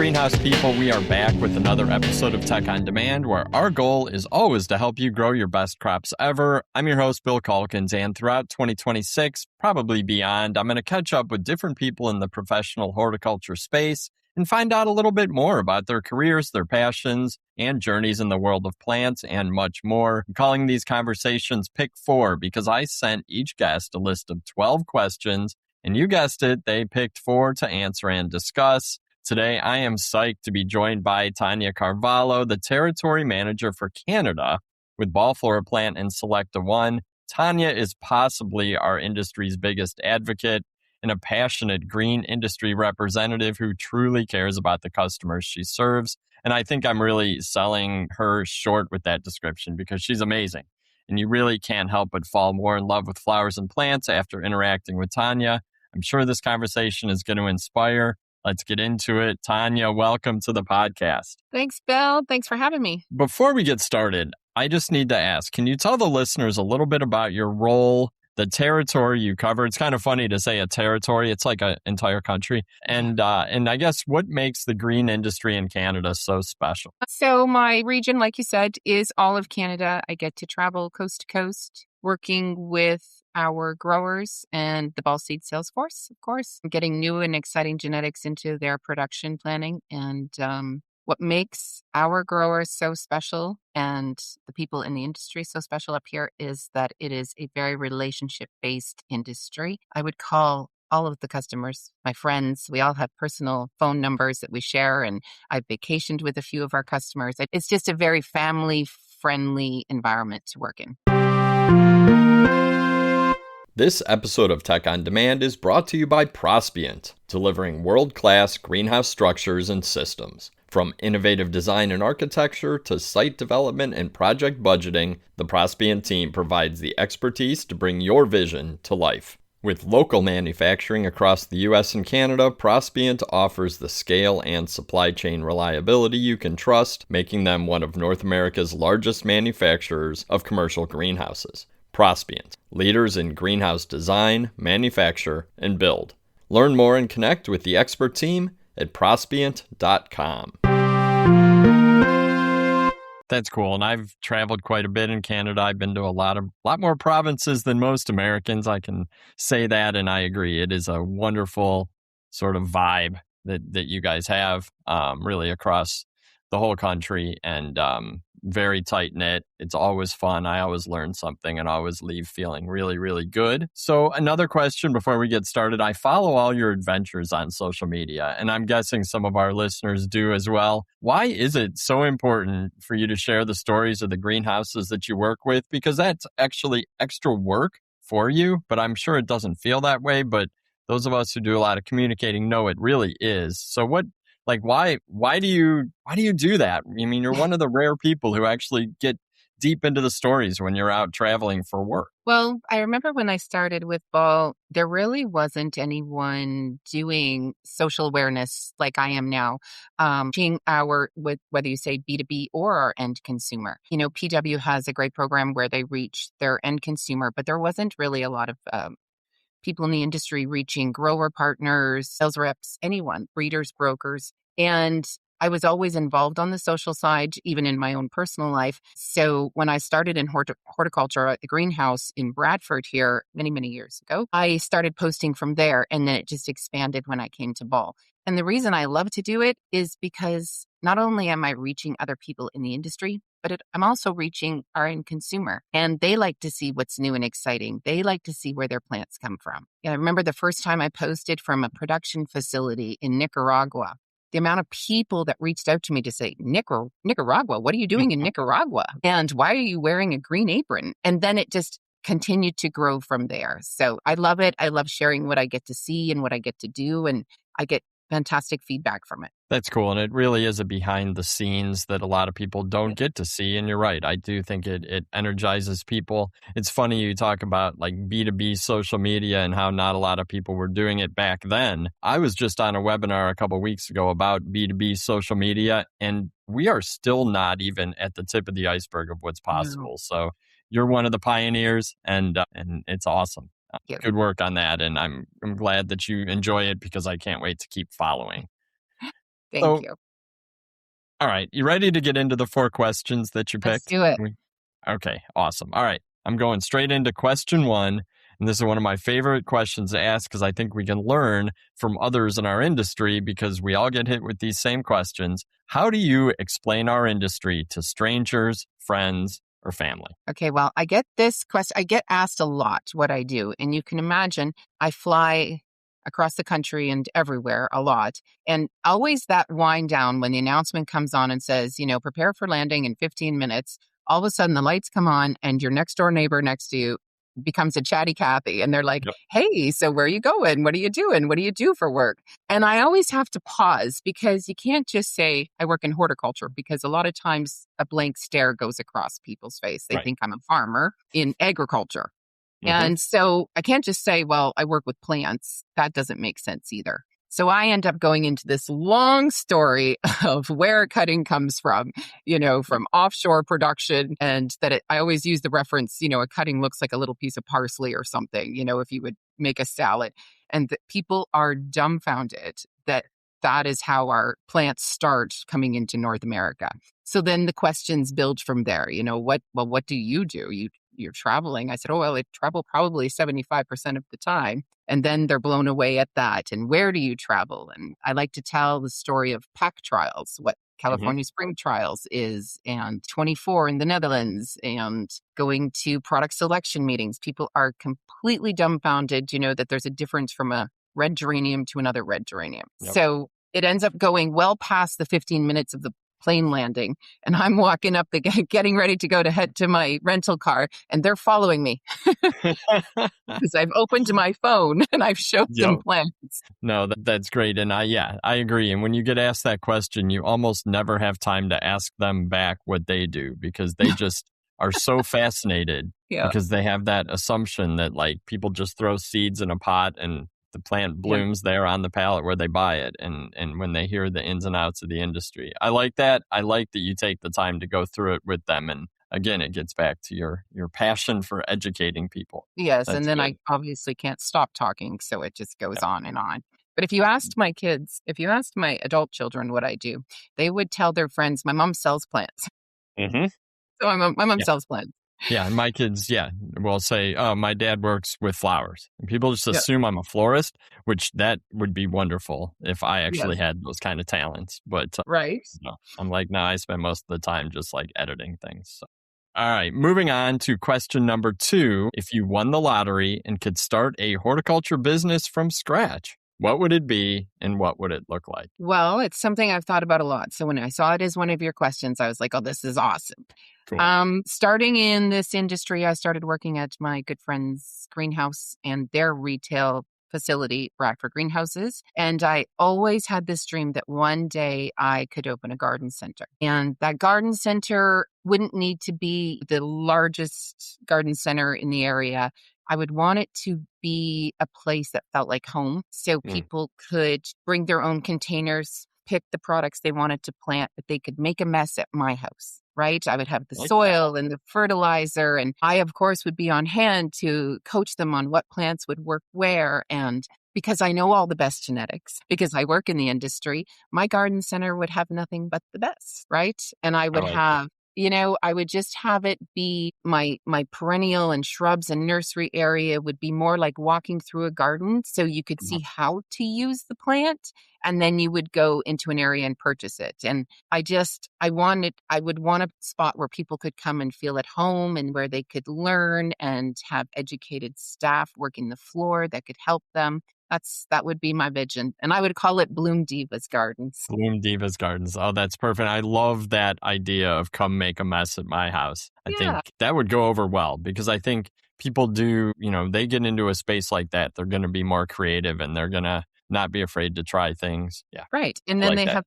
greenhouse people? We are back with another episode of Tech on Demand, where our goal is always to help you grow your best crops ever. I'm your host, Bill Calkins, and throughout 2026, probably beyond, I'm going to catch up with different people in the professional horticulture space and find out a little bit more about their careers, their passions, and journeys in the world of plants, and much more. I'm calling these conversations Pick 4 because I sent each guest a list of 12 questions, and you guessed it, they picked 4 to answer and discuss. Today, I am psyched to be joined by Tanya Carvalho, the Territory Manager for Canada with Ball Flora Plant and Selecta One. Tanya is possibly our industry's biggest advocate and a passionate green industry representative who truly cares about the customers she serves. And I think I'm really selling her short with that description because she's amazing. And you really can't help but fall more in love with flowers and plants after interacting with Tanya. I'm sure this conversation is going to inspire. Let's get into it. Tanya, welcome to the podcast. Thanks, Bill. Thanks for having me. Before we get started, I just need to ask, can you tell the listeners a little bit about your role, the territory you cover? It's kind of funny to say a territory. It's like an entire country. And I guess what makes the green industry in Canada so special? So my region, like you said, is all of Canada. I get to travel coast to coast, working with our growers and the ball seed sales force, of course, getting new and exciting genetics into their production planning. And what makes our growers so special and the people in the industry so special up here is that it is a very relationship-based industry. I would call all of the customers my friends. We all have personal phone numbers that we share, and I've vacationed with a few of our customers. It's just a very family-friendly environment to work in. This episode of Tech on Demand is brought to you by Prospient, delivering world-class greenhouse structures and systems. From innovative design and architecture to site development and project budgeting, the Prospient team provides the expertise to bring your vision to life. With local manufacturing across the U.S. and Canada, Prospient offers the scale and supply chain reliability you can trust, making them one of North America's largest manufacturers of commercial greenhouses. Prospient, leaders in greenhouse design, manufacture, and build. Learn more and connect with the expert team at prospient.com. That's cool. And I've traveled quite a bit in Canada. I've been to a lot more provinces than most Americans. I can say that, and I agree. It is a wonderful sort of vibe that you guys have really across the whole country, and very tight knit. It's always fun. I always learn something and always leave feeling really, really good. So another question before we get started. I follow all your adventures on social media, and I'm guessing some of our listeners do as well. Why is it so important for you to share the stories of the greenhouses that you work with? Because that's actually extra work for you, but I'm sure it doesn't feel that way. But those of us who do a lot of communicating know it really is. So why do you do that? I mean, you're one of the rare people who actually get deep into the stories when you're out traveling for work. Well, I remember when I started with Ball, there really wasn't anyone doing social awareness like I am now, with whether you say B2B or our end consumer. You know, PW has a great program where they reach their end consumer, but there wasn't really a lot of people in the industry reaching grower partners, sales reps, anyone, breeders, brokers. And I was always involved on the social side, even in my own personal life. So when I started in horticulture at the greenhouse in Bradford here many, many years ago, I started posting from there, and then it just expanded when I came to Ball. And the reason I love to do it is because not only am I reaching other people in the industry, but I'm also reaching our end consumer. And they like to see what's new and exciting. They like to see where their plants come from. And I remember the first time I posted from a production facility in Nicaragua, the amount of people that reached out to me to say, Nicaragua, what are you doing in Nicaragua? And why are you wearing a green apron? And then it just continued to grow from there. So I love it. I love sharing what I get to see and what I get to do. And I get fantastic feedback from it. That's cool. And it really is a behind the scenes that a lot of people don't get to see. And you're right. I do think it energizes people. It's funny you talk about like B2B social media and how not a lot of people were doing it back then. I was just on a webinar a couple of weeks ago about B2B social media, and we are still not even at the tip of the iceberg of what's possible. So you're one of the pioneers, and it's awesome. Good work on that. And I'm glad that you enjoy it because I can't wait to keep following. Thank So, you. all right, you ready to get into the 4 questions that you Let's picked? do it. Okay, awesome. All right, I'm going straight into question 1, and this is one of my favorite questions to ask because I think we can learn from others in our industry because we all get hit with these same questions. How do you explain our industry to strangers, friends, or family? Okay, well, I get this question. I get asked a lot what I do. And you can imagine I fly across the country and everywhere a lot. And always that wind down when the announcement comes on and says, prepare for landing in 15 minutes. All of a sudden the lights come on and your next door neighbor next to you becomes a chatty Cathy. And they're like, Yep. hey, so where are you going? What are you doing? What do you do for work? And I always have to pause because you can't just say, I work in horticulture, because a lot of times a blank stare goes across people's face. They Right. think I'm a farmer in agriculture. Hmm. And so I can't just say, well, I work with plants. That doesn't make sense either. So I end up going into this long story of where cutting comes from, from offshore production. And I always use the reference, a cutting looks like a little piece of parsley or something, if you would make a salad. And that people are dumbfounded that that is how our plants start coming into North America. So then the questions build from there. What do? You're traveling. I said, oh, well, I travel probably 75% of the time. And then they're blown away at that. And where do you travel? And I like to tell the story of pack trials, what Hmm. California Spring Trials is, and 24 in the Netherlands, and going to product selection meetings. People are completely dumbfounded, that there's a difference from a red geranium to another red geranium. Yep. So it ends up going well past the 15 minutes of the plane landing. And I'm walking up getting ready to go to head to my rental car, and they're following me because I've opened my phone and I've showed them Yep. plans. No, that's great. And I agree. And when you get asked that question, you almost never have time to ask them back what they do because they just are so fascinated Yeah. because they have that assumption that like people just throw seeds in a pot and the plant Yeah. blooms there on the pallet where they buy it. And when they hear the ins and outs of the industry, I like that. I like that you take the time to go through it with them. And again, it gets back to your passion for educating people. Yes. And That's then good. I obviously can't stop talking. So it just goes on and on. But if you asked my kids, if you asked my adult children what I do, they would tell their friends, my mom sells plants. Hmm. So my mom sells plants. Yeah, and my kids, will say, "Oh, my dad works with flowers." And people just Yeah. assume I'm a florist, which that would be wonderful if I actually Yes. had those kind of talents. But Right. no, I'm like, no, I spend most of the time just like editing things. So. All right, moving on to question number 2. If you won the lottery and could start a horticulture business from scratch, what would it be and what would it look like? Well, it's something I've thought about a lot. So when I saw it as one of your questions, I was like, oh, this is awesome. Cool. Starting in this industry, I started working at my good friend's greenhouse and their retail facility, Bradford Greenhouses. And I always had this dream that one day I could open a garden center. And that garden center wouldn't need to be the largest garden center in the area. I would want it to be a place that felt like home. So Mm, people could bring their own containers, pick the products they wanted to plant, but they could make a mess at my house, right? I would have the I like that. soil and the fertilizer. And I, of course, would be on hand to coach them on what plants would work where. And because I know all the best genetics, because I work in the industry, my garden center would have nothing but the best, right? And I I would like that. have I would just have it be my perennial and shrubs and nursery area would be more like walking through a garden. So you could see Mhm. how to use the plant and then you would go into an area and purchase it. And I would want a spot where people could come and feel at home and where they could learn and have educated staff working the floor that could help them. That would be my vision. And I would call it Bloom Divas Gardens. Bloom Divas Gardens. Oh, that's perfect. I love that idea of come make a mess at my house. I Yeah. think that would go over well because I think people do, they get into a space like that. They're going to be more creative and they're going to not be afraid to try things. Yeah, Right. And I then like they that. have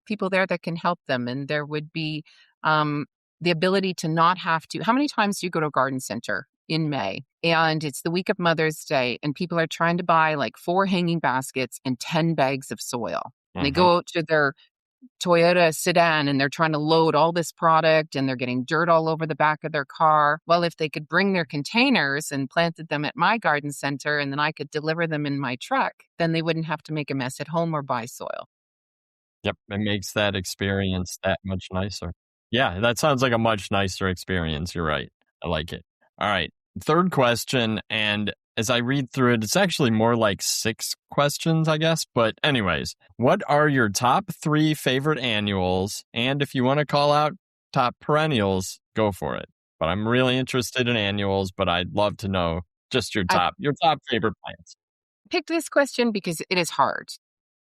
people there that can help them. And there would be um, the ability to not have to. How many times do you go to a garden center in May? And it's the week of Mother's Day, and people are trying to buy like 4 hanging baskets and 10 bags of soil. And they Hmm. go out to their Toyota sedan and they're trying to load all this product and they're getting dirt all over the back of their car. Well, if they could bring their containers and planted them at my garden center and then I could deliver them in my truck, then they wouldn't have to make a mess at home or buy soil. Yep, it makes that experience that much nicer. Yeah, that sounds like a much nicer experience. You're right. I like it. All right. Third question. And as I read through it, it's actually more like 6 questions, I guess. But, anyways, what are your top 3 favorite annuals? And if you want to call out top perennials, go for it. But I'm really interested in annuals, but I'd love to know just I your top favorite plants. picked this question because it is hard.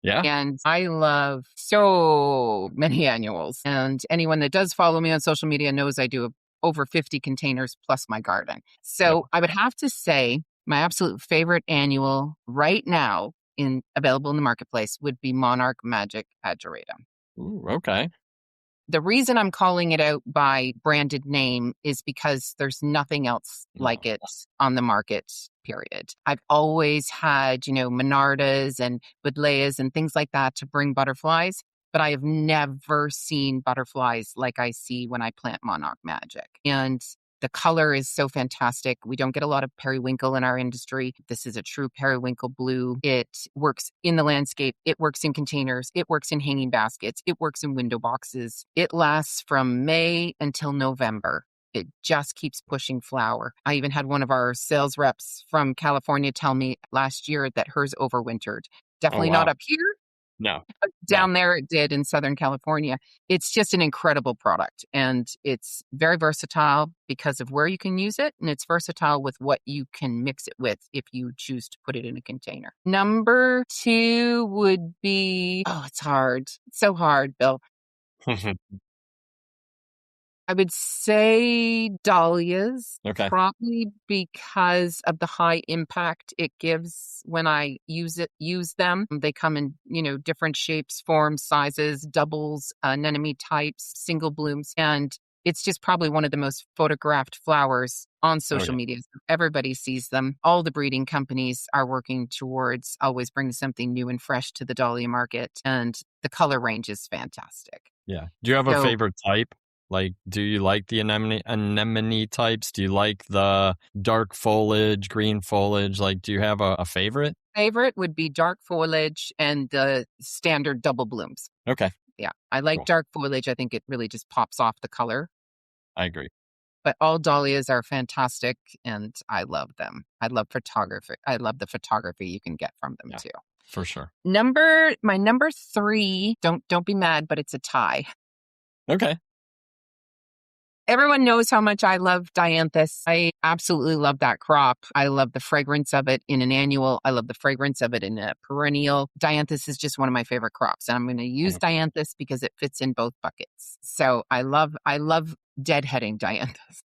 Yeah. And I love so many annuals. And anyone that does follow me on social media knows I do over 50 containers plus my garden. Yep. So I would have to say my absolute favorite annual right now available in the marketplace would be Monarch Magic Ageratum. Ooh, okay. The reason I'm calling it out by branded name is because there's nothing else No. like it on the market, period. I've always had, Monardas and Buddleias and things like that to bring butterflies, but I have never seen butterflies like I see when I plant Monarch Magic. And the color is so fantastic. We don't get a lot of periwinkle in our industry. This is a true periwinkle blue. It works in the landscape. It works in containers. It works in hanging baskets. It works in window boxes. It lasts from May until November. It just keeps pushing flower. I even had one of our sales reps from California tell me last year that hers overwintered. Oh, Definitely not wow. up here. No. Down there, it did in Southern California. It's just an incredible product, and it's very versatile because of where you can use it, and it's versatile with what you can mix it with if you choose to put it in a container. Number 2 would be, it's hard. It's so hard, Bill. I would say dahlias, Okay. probably because of the high impact it gives when I use them. They come in, different shapes, forms, sizes, doubles, anemone types, single blooms, and it's just probably one of the most photographed flowers on social yeah. media. Everybody sees them. All the breeding companies are working towards always bringing something new and fresh to the dahlia market, and the color range is fantastic. Yeah. Do you have a So favorite type? Like, do you like the anemone types? Do you like the dark foliage, green foliage? Like, do you have a favorite? favorite would be dark foliage and the standard double blooms. Okay. Yeah, I like Cool. dark foliage. I think it really just pops off the color. I agree. But all dahlias are fantastic, and I love them. I love photography. I love the photography you can get from them Yeah. too. For sure. My number 3. Don't be mad, but it's a tie. Okay. Everyone knows how much I love dianthus. I absolutely love that crop. I love the fragrance of it in an annual. I love the fragrance of it in a perennial. Dianthus is just one of my favorite crops, and I'm going to use dianthus because it fits in both buckets. So I love deadheading dianthus.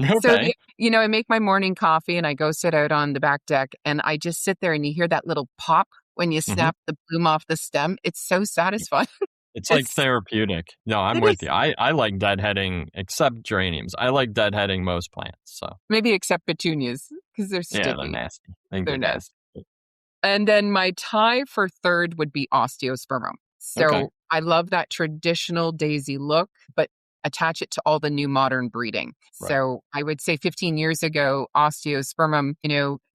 Okay. So, I make my morning coffee and I go sit out on the back deck and I just sit there and you hear that little pop when you snap the bloom off the stem. It's so satisfying. It's like therapeutic. No, I'm It with is. you. I like deadheading, except geraniums. I like deadheading most plants. So Maybe except petunias because they're yeah, they're sticky. nasty. I think They're they're nasty. nasty. And then my tie for third would be osteospermum. So Okay. I love that traditional daisy look, but attach it to all the new modern breeding. Right. So I would say 15 years ago, osteospermum,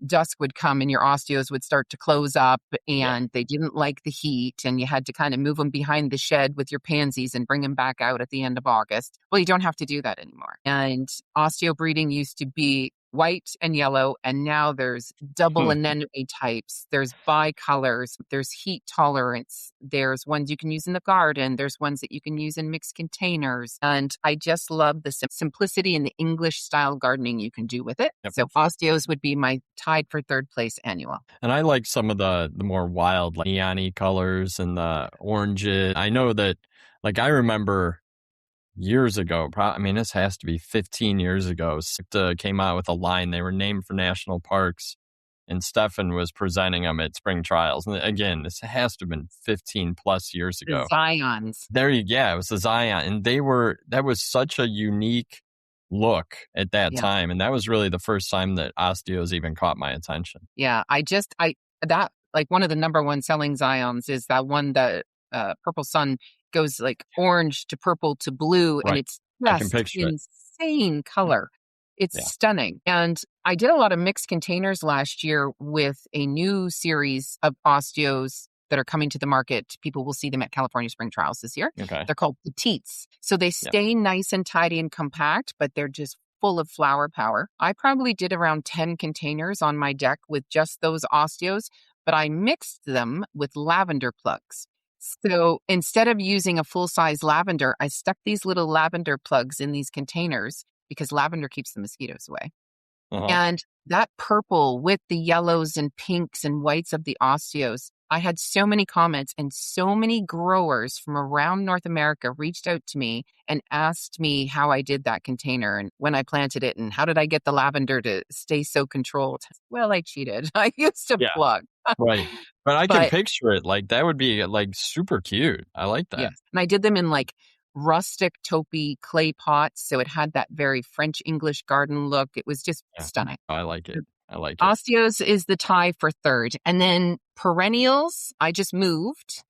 dusk would come and your osteos would start to close up and they didn't like the heat and you had to kind of move them behind the shed with your pansies and bring them back out at the end of August. Well, you don't have to do that anymore. And osteo breeding used to be white and yellow, and now there's double anemone types, there's bicolors, there's heat tolerance, there's ones you can use in the garden, there's ones that you can use in mixed containers, and I just love the simplicity and the English style gardening you can do with it. Yep. So osteos would be my tied for third place annual. And I like some of the more wild, like neon-y colors and the oranges. I know that, like, I remember years ago, this has to be 15 years ago, SIPTA came out with a line. They were named for national parks, and Stefan was presenting them at spring trials. And again, this has to have been 15 plus years ago. The Zions. It was the Zion. And that was such a unique look at that time. And that was really the first time that osteos even caught my attention. Yeah, one of the number one selling Zions is that one that Purple Sun goes like orange to purple to blue, and it's just insane color. It's stunning. And I did a lot of mixed containers last year with a new series of osteos that are coming to the market. People will see them at California Spring Trials this year. Okay. They're called petites. So they stay nice and tidy and compact, but they're just full of flower power. I probably did around 10 containers on my deck with just those osteos, but I mixed them with lavender plugs. So instead of using a full-size lavender, I stuck these little lavender plugs in these containers because lavender keeps the mosquitoes away. And that purple with the yellows and pinks and whites of the osteos, I had so many comments, and so many growers from around North America reached out to me and asked me how I did that container and when I planted it and how did I get the lavender to stay so controlled. Well, I cheated. I used a plug. Right. But I can picture it. Like, that would be like super cute. I like that. Yes. And I did them in like rustic taupey clay pots. So it had that very French English garden look. It was just stunning. I like it. I like it. Osteos is the tie for third. And then perennials, I just moved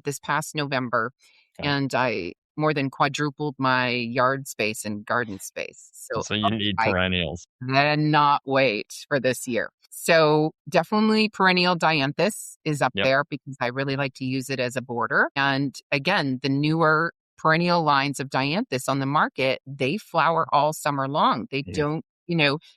this past November, and I more than quadrupled my yard space and garden space. So you need perennials. I cannot wait for this year. So definitely perennial dianthus is up there because I really like to use it as a border. And again, the newer perennial lines of dianthus on the market, they flower all summer long. They don't,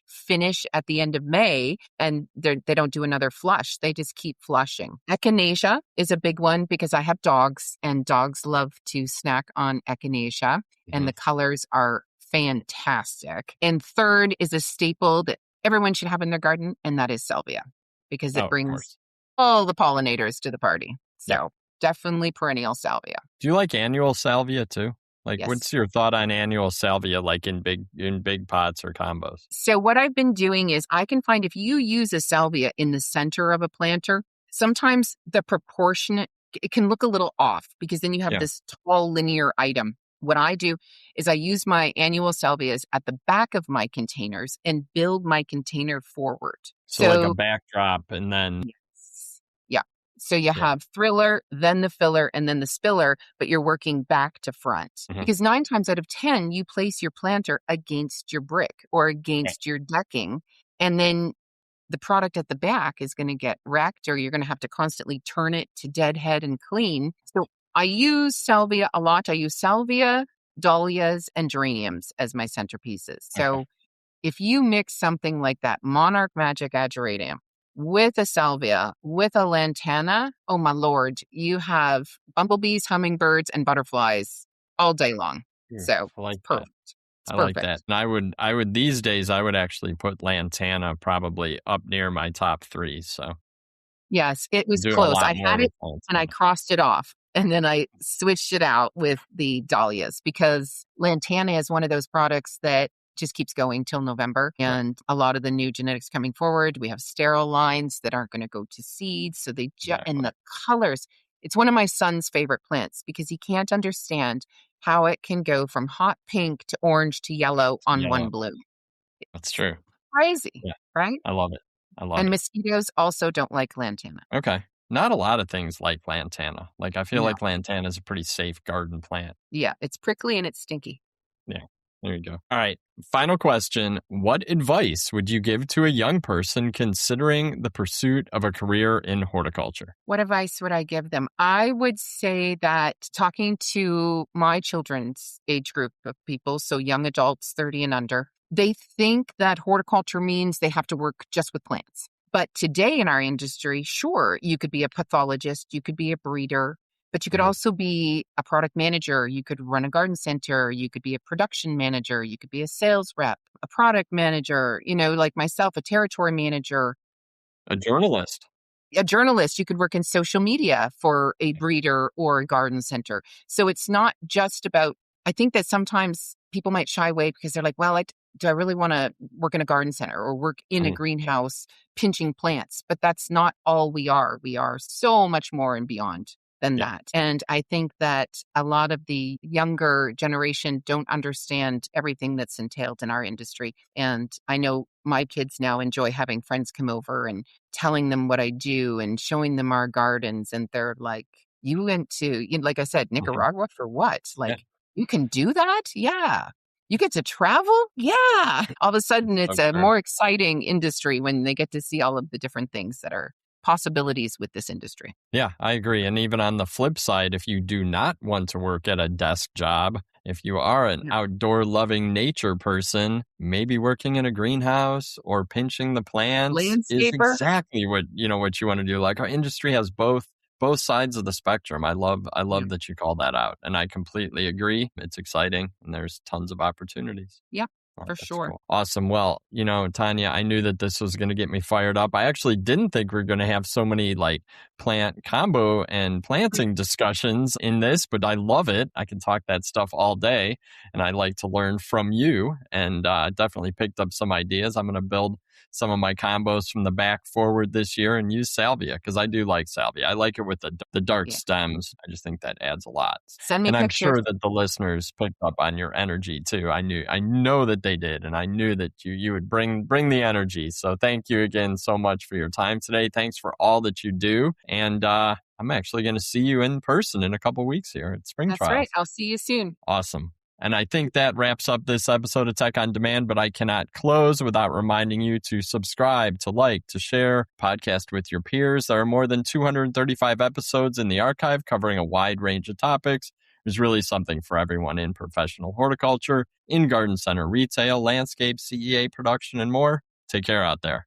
finish at the end of May and they don't do another flush. They just keep flushing. Echinacea is a big one because I have dogs and dogs love to snack on echinacea and the colors are fantastic. And third is a staple that everyone should have in their garden, and that is salvia because it brings all the pollinators to the party. So definitely perennial salvia. Do you like annual salvia too? Like, Yes. What's your thought on annual salvia, like in big pots or combos? So what I've been doing is I can find if you use a salvia in the center of a planter, sometimes the proportionate, it can look a little off because then you have this tall linear item. What I do is I use my annual salvias at the back of my containers and build my container forward. So like a backdrop and then... So you have thriller, then the filler, and then the spiller, but you're working back to front. Because 9 times out of 10, you place your planter against your brick or against your decking, and then the product at the back is going to get wrecked, or you're going to have to constantly turn it to deadhead and clean. So I use salvia a lot. I use salvia, dahlias, and geraniums as my centerpieces. So if you mix something like that Monarch Magic Ageratum with a salvia, with a lantana, oh my Lord, you have bumblebees, hummingbirds, and butterflies all day long. So I like it's perfect. I like that. And I would these days, I would actually put lantana probably up near my top 3. So yes, it was close. I had it and I crossed it off. And then I switched it out with the dahlias because lantana is one of those products that just keeps going till November. And a lot of the new genetics coming forward, we have sterile lines that aren't going to go to seed. So they and the colors, it's one of my son's favorite plants because he can't understand how it can go from hot pink to orange to yellow on one bloom. That's true. Crazy, right? I love it. And mosquitoes also don't like lantana. Okay. Not a lot of things like lantana. Like, I feel like lantana is a pretty safe garden plant. Yeah, it's prickly and it's stinky. Yeah. There you go. All right. Final question. What advice would you give to a young person considering the pursuit of a career in horticulture? What advice would I give them? I would say that talking to my children's age group of people, so young adults, 30 and under, they think that horticulture means they have to work just with plants. But today in our industry, sure, you could be a pathologist, you could be a breeder, but you could also be a product manager. You could run a garden center. You could be a production manager. You could be a sales rep, a product manager, like myself, a territory manager. A journalist. A journalist. You could work in social media for a breeder or a garden center. So it's not just about, I think that sometimes people might shy away because they're like, well, do I really want to work in a garden center or work in a greenhouse pinching plants? But that's not all we are. We are so much more and beyond than that. And I think that a lot of the younger generation don't understand everything that's entailed in our industry. And I know my kids now enjoy having friends come over and telling them what I do and showing them our gardens. And they're like, you went to, like I said, Nicaragua for what? Like, you can do that? Yeah. You get to travel? Yeah. All of a sudden, it's a more exciting industry when they get to see all of the different things that are possibilities with this industry. Yeah, I agree. And even on the flip side, if you do not want to work at a desk job, if you are an Yeah. outdoor loving nature person, maybe working in a greenhouse or pinching the plants is Landscaper. exactly what what you want to do. Like our industry has both sides of the spectrum. I Yeah. love that you call that out. And I completely agree. It's exciting and there's tons of opportunities. Yeah, Oh, for that's sure. cool. Awesome. Well, Tanya, I knew that this was going to get me fired up. I actually didn't think we are going to have so many like plant combo and planting discussions in this, but I love it. I can talk that stuff all day and I like to learn from you and definitely picked up some ideas. I'm going to build some of my combos from the back forward this year and use salvia because I do like salvia. I like it with the dark Yeah. stems. I just think that adds a lot. Send me And I'm pictures. sure that the listeners picked up on your energy too. I know that they did, and I knew that you would bring the energy. So thank you again so much for your time today. Thanks for all that you do, and I'm actually going to see you in person in a couple weeks here at Spring That's right. Trials. I'll see you soon. Awesome. And I think that wraps up this episode of Tech on Demand, but I cannot close without reminding you to subscribe, to like, to share, podcast with your peers. There are more than 235 episodes in the archive covering a wide range of topics. There's really something for everyone in professional horticulture, in garden center retail, landscape, CEA production, and more. Take care out there.